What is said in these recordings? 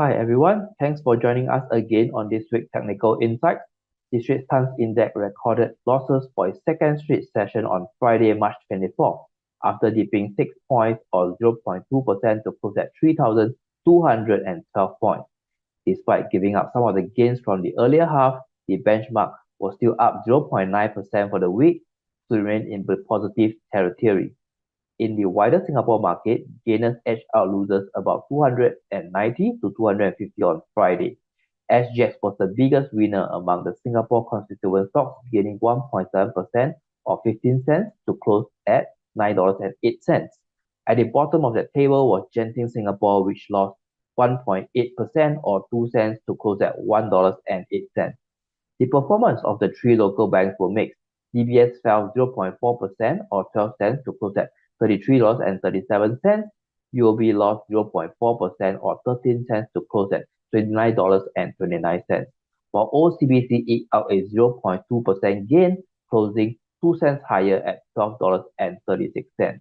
Hi everyone, thanks for joining us again on this week's Technical Insights. The Straits Times Index recorded losses for its second straight session on Friday, March 24th, after dipping 6 points or 0.2% to close at 3,212 points. Despite giving up some of the gains from the earlier half, the benchmark was still up 0.9% for the week to remain in the positive territory. In the wider Singapore market, gainers edged out losers about 290 to 250 on Friday. SGX was the biggest winner among the Singapore constituent stocks, gaining 1.7% or 15 cents to close at $9.08. At the bottom of that table was Genting Singapore, which lost 1.8% or 2 cents to close at $1.08. The performance of the three local banks were mixed. DBS fell 0.4% or 12 cents to close at $33.37. UOB lost 0.4% or 13 cents to close at $29.29, while OCBC eked out a 0.2% gain, closing 2 cents higher at $12.36.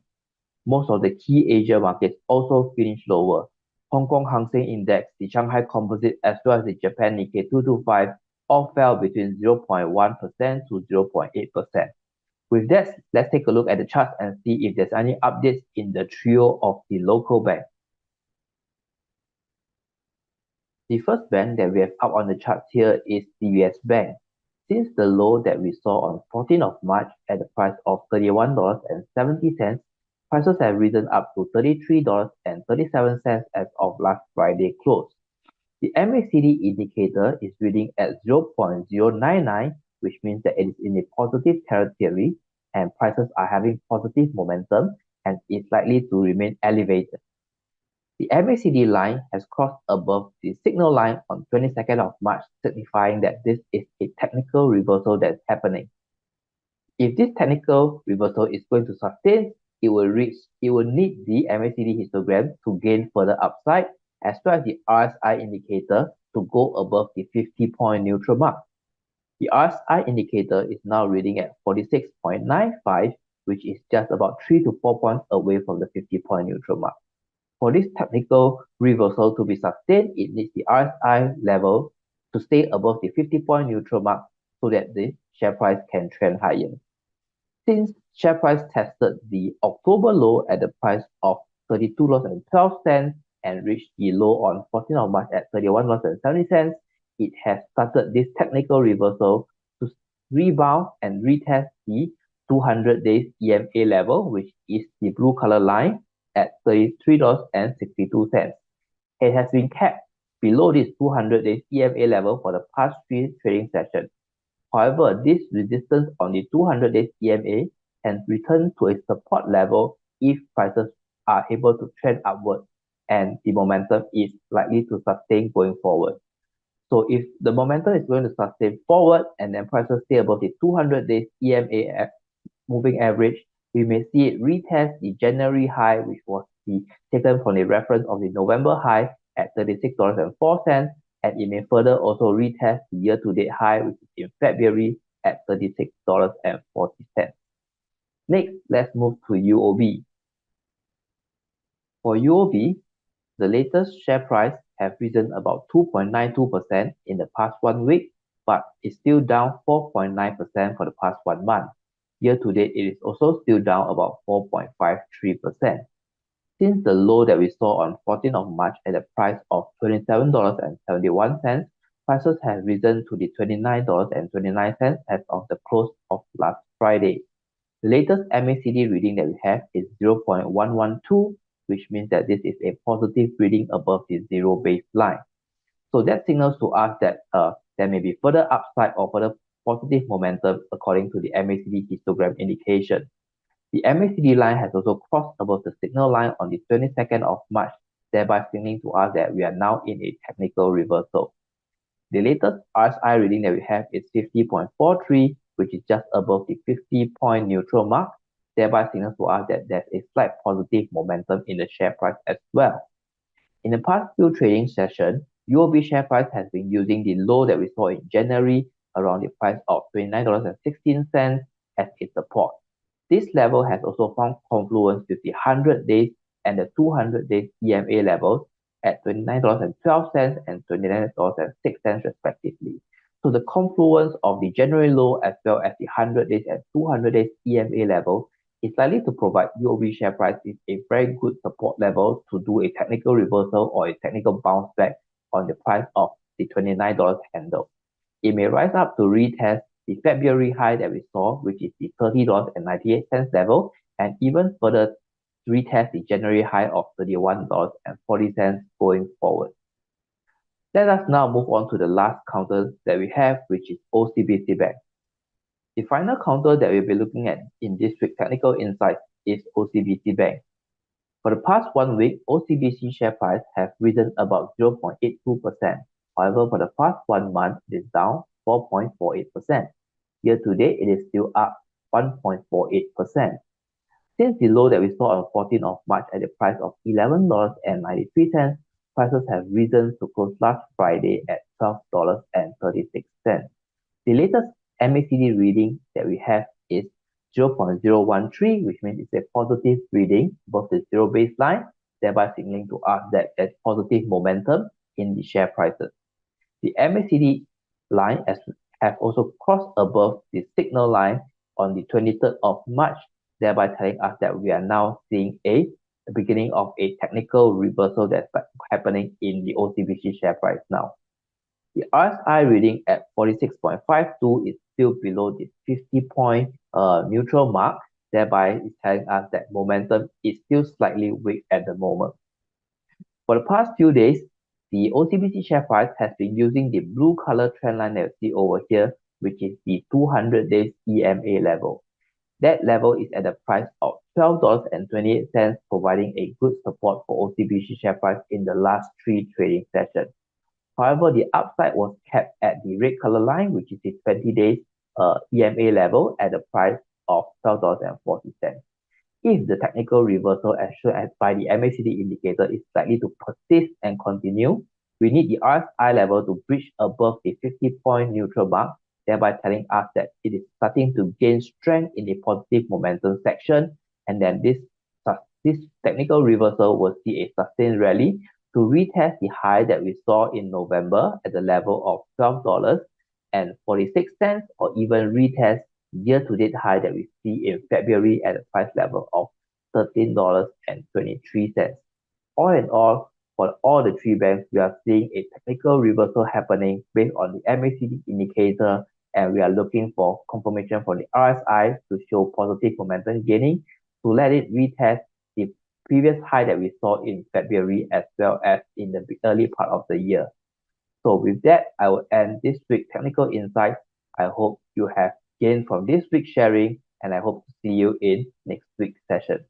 Most of the key Asia markets also finished lower. Hong Kong Hang Seng Index, the Shanghai Composite, as well as the Japan Nikkei 225 all fell between 0.1% to 0.8%. With that, let's take a look at the charts and see if there's any updates in the trio of the local banks. The first bank that we have up on the charts here is DBS Bank. Since the low that we saw on 14th of March at the price of $31.70, prices have risen up to $33.37 as of last Friday close. The MACD indicator is reading at 0.099, which means that it is in a positive territory and prices are having positive momentum and is likely to remain elevated. The MACD line has crossed above the signal line on 22nd of March, signifying that this is a technical reversal that's happening. If this technical reversal is going to sustain, it will need the MACD histogram to gain further upside, as well as the RSI indicator to go above the 50-point neutral mark. The RSI indicator is now reading at 46.95, which is just about 3 to 4 points away from the 50-point neutral mark. For this technical reversal to be sustained, it needs the RSI level to stay above the 50-point neutral mark so that the share price can trend higher. Since share price tested the October low at the price of $32.12 and reached the low on 14th of March at $31.70, it has started this technical reversal to rebound and retest the 200 days EMA level, which is the blue color line at $33.62. It has been kept below this 200 days EMA level for the past 3 trading sessions. However, this resistance on the 200 days EMA can return to a support level if prices are able to trend upward and the momentum is likely to sustain going forward. So if the momentum is going to sustain forward and then prices stay above the 200 days EMA moving average, we may see it retest the January high, which was taken from the reference of the November high at $36.04, and it may further also retest the year-to-date high, which is in February at $36.40. Next, let's move to UOB. For UOB, the latest share price have risen about 2.92% in the past 1 week, but is still down 4.9% for the past 1 month. Year to date, it is also still down about 4.53%. Since the low that we saw on 14th of March at the price of $27.71, prices have risen to the $29.29 as of the close of last Friday. The latest MACD reading that we have is 0.112, which means that this is a positive reading above the zero baseline. So that signals to us that there may be further upside or further positive momentum according to the MACD histogram indication. The MACD line has also crossed above the signal line on the 22nd of March, thereby signaling to us that we are now in a technical reversal. The latest RSI reading that we have is 50.43, which is just above the 50-point neutral mark, thereby signals to us that there's a slight positive momentum in the share price as well. In the past few trading sessions, UOB share price has been using the low that we saw in January around the price of $29.16 as its support. This level has also found confluence with the 100 days and the 200 days EMA levels, at $29.12 and $29.06 respectively. So the confluence of the January low as well as the 100 days and 200 days EMA level is likely to provide UOB share price with a very good support level to do a technical reversal or a technical bounce back on the price of the $29 handle. It may rise up to retest the February high that we saw, which is the $30.98 level, and even further retest the January high of $31.40 going forward. Let us now move on to the last counter that we have, which is OCBC Bank. The final counter that we'll be looking at in this week's technical insights is OCBC Bank. For the past 1 week, OCBC share price have risen about 0.82%. However, for the past 1 month, it is down 4.48%. Year to date, it is still up 1.48%. Since the low that we saw on 14th of March at the price of $11.93, prices have risen to close last Friday at $12.36. The latest MACD reading that we have is 0.013, which means it's a positive reading above the zero baseline, thereby signaling to us that there's positive momentum in the share prices. The MACD line have also crossed above the signal line on the 23rd of March, thereby telling us that we are now seeing the beginning of a technical reversal that's happening in the OCBC share price now. The RSI reading at 46.52 is still below the 50-point neutral mark, thereby it's telling us that momentum is still slightly weak at the moment. For the past few days, the OCBC share price has been using the blue color trend line that you see over here, which is the 200 days EMA level. That level is at the price of $12.28, providing a good support for OCBC share price in the last 3 trading sessions. However, the upside was kept at the red color line, which is the 20 days EMA level at the price of $12.40. If the technical reversal as shown by the MACD indicator is likely to persist and continue, we need the RSI level to breach above the 50-point neutral mark, thereby telling us that it is starting to gain strength in the positive momentum section, and then this technical reversal will see a sustained rally to retest the high that we saw in November at the level of $12.46, or even retest year-to-date high that we see in February at a price level of $13.23. All in all, for all the 3 banks, we are seeing a technical reversal happening based on the MACD indicator, and we are looking for confirmation for the RSI to show positive momentum gaining to let it retest the previous high that we saw in February as well as in the early part of the year. So with that, I will end this week's technical insight. I hope you have gained from this week's sharing, and I hope to see you in next week's session.